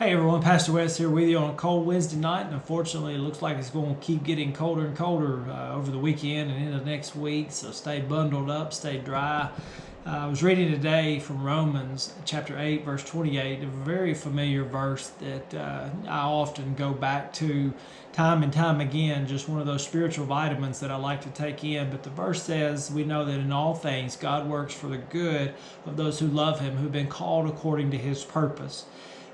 Hey everyone, Pastor Wes here with you on a cold Wednesday night, and unfortunately it looks like it's going to keep getting colder and colder over the weekend and into next week, so stay bundled up, stay dry. I was reading today from Romans chapter 8 verse 28, a very familiar verse that I often go back to time and time again, just one of those spiritual vitamins that I like to take in. But the verse says, we know that in all things God works for the good of those who love him, who've been called according to his purpose.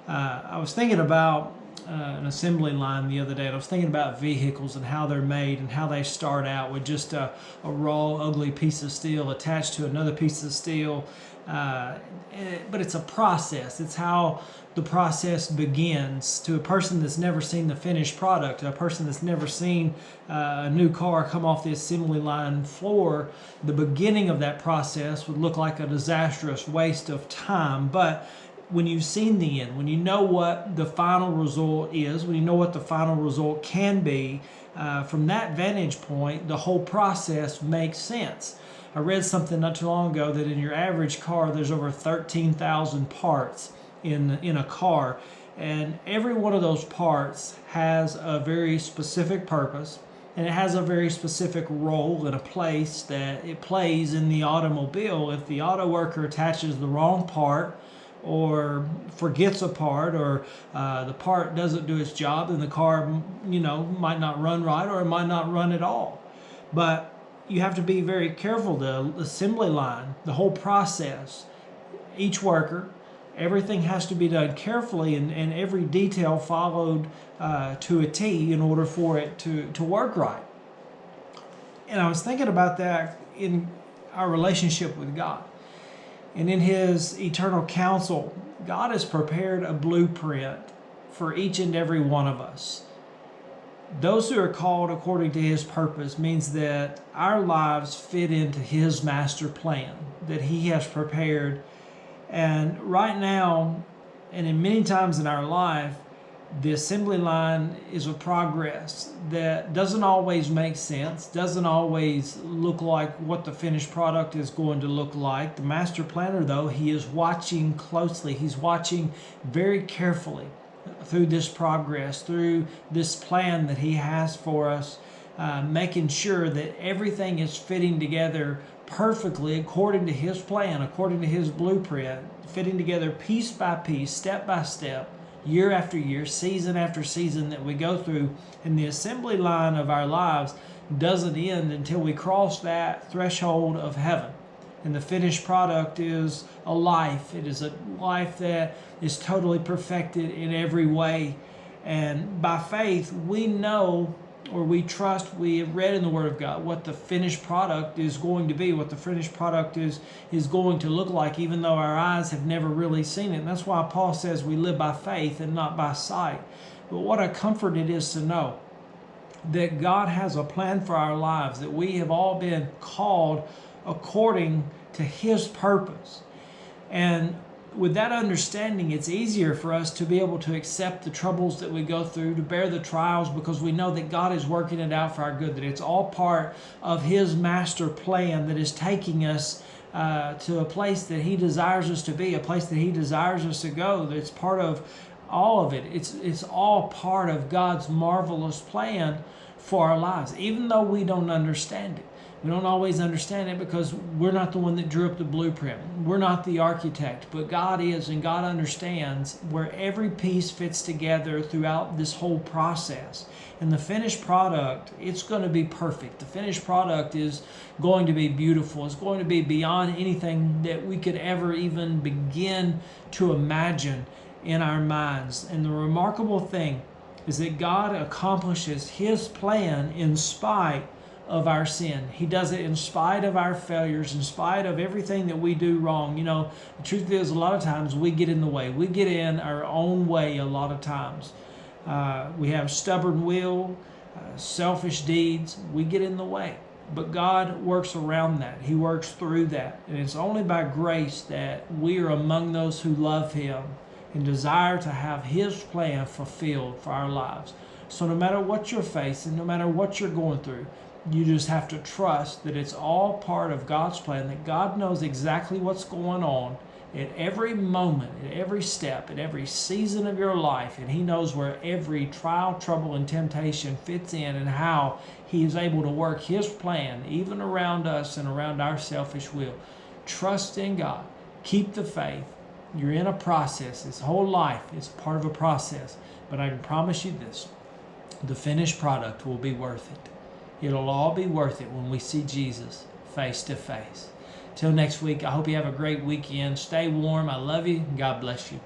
I was thinking about an assembly line the other day, and I was thinking about vehicles and how they're made and how they start out with just a raw, ugly piece of steel attached to another piece of steel. But it's a process. It's how the process begins. To a person that's never seen the finished product, to a person that's never seen a new car come off the assembly line floor, the beginning of that process would look like a disastrous waste of time. But when you've seen the end, when you know what the final result is, when you know what the final result can be, from that vantage point, the whole process makes sense. I read something not too long ago that in your average car, there's over 13,000 parts in a car, and every one of those parts has a very specific purpose, and it has a very specific role and a place that it plays in the automobile. If the auto worker attaches the wrong part, or forgets a part, or the part doesn't do its job, then the car, might not run right, or it might not run at all. But you have to be very careful. The assembly line, the whole process, each worker, everything has to be done carefully, and every detail followed to a T in order for it to work right. And I was thinking about that in our relationship with God. And in his eternal counsel, God has prepared a blueprint for each and every one of us. Those who are called according to his purpose means that our lives fit into his master plan that he has prepared. And right now, and in many times in our life, the assembly line is a progress that doesn't always make sense, doesn't always look like what the finished product is going to look like. The master planner, though, he is watching closely. He's watching very carefully through this progress, through this plan that he has for us, making sure that everything is fitting together perfectly according to his plan, according to his blueprint, fitting together piece by piece, step by step, year after year, season after season that we go through. And the assembly line of our lives doesn't end until we cross that threshold of heaven. And the finished product is a life. It is a life that is totally perfected in every way. And by faith, we know, or we trust, we have read in the Word of God what the finished product is going to be, what the finished product is going to look like, even though our eyes have never really seen it. And that's why Paul says we live by faith and not by sight. But what a comfort it is to know that God has a plan for our lives, that we have all been called according to his purpose. And with that understanding, it's easier for us to be able to accept the troubles that we go through, to bear the trials, because we know that God is working it out for our good, that it's all part of his master plan that is taking us to a place that he desires us to be, a place that he desires us to go. That it's part of all of it. It's all part of God's marvelous plan for our lives, even though we don't understand it. We don't always understand it because we're not the one that drew up the blueprint. We're not the architect, but God is, and God understands where every piece fits together throughout this whole process. And the finished product, it's going to be perfect. The finished product is going to be beautiful. It's going to be beyond anything that we could ever even begin to imagine in our minds. And the remarkable thing is that God accomplishes his plan in spite of our sin. He does it in spite of our failures, in spite of everything that we do wrong. The truth is, a lot of times we get in the way. We get in our own way a lot of times. We have stubborn will, selfish deeds. We get in the way. But God works around that. He works through that. And it's only by grace that we are among those who love him and desire to have his plan fulfilled for our lives. So no matter what you're facing, no matter what you're going through, you just have to trust that it's all part of God's plan, that God knows exactly what's going on, at every moment, at every step, at every season of your life. And He knows where every trial, trouble, and temptation fits in, and how He is able to work His plan even around us and around our selfish will. Trust in God. Keep the faith. You're in a process. This whole life is part of a process. But I can promise you this: the finished product will be worth it. It'll all be worth it when we see Jesus face to face. Till next week, I hope you have a great weekend. Stay warm. I love you. God bless you.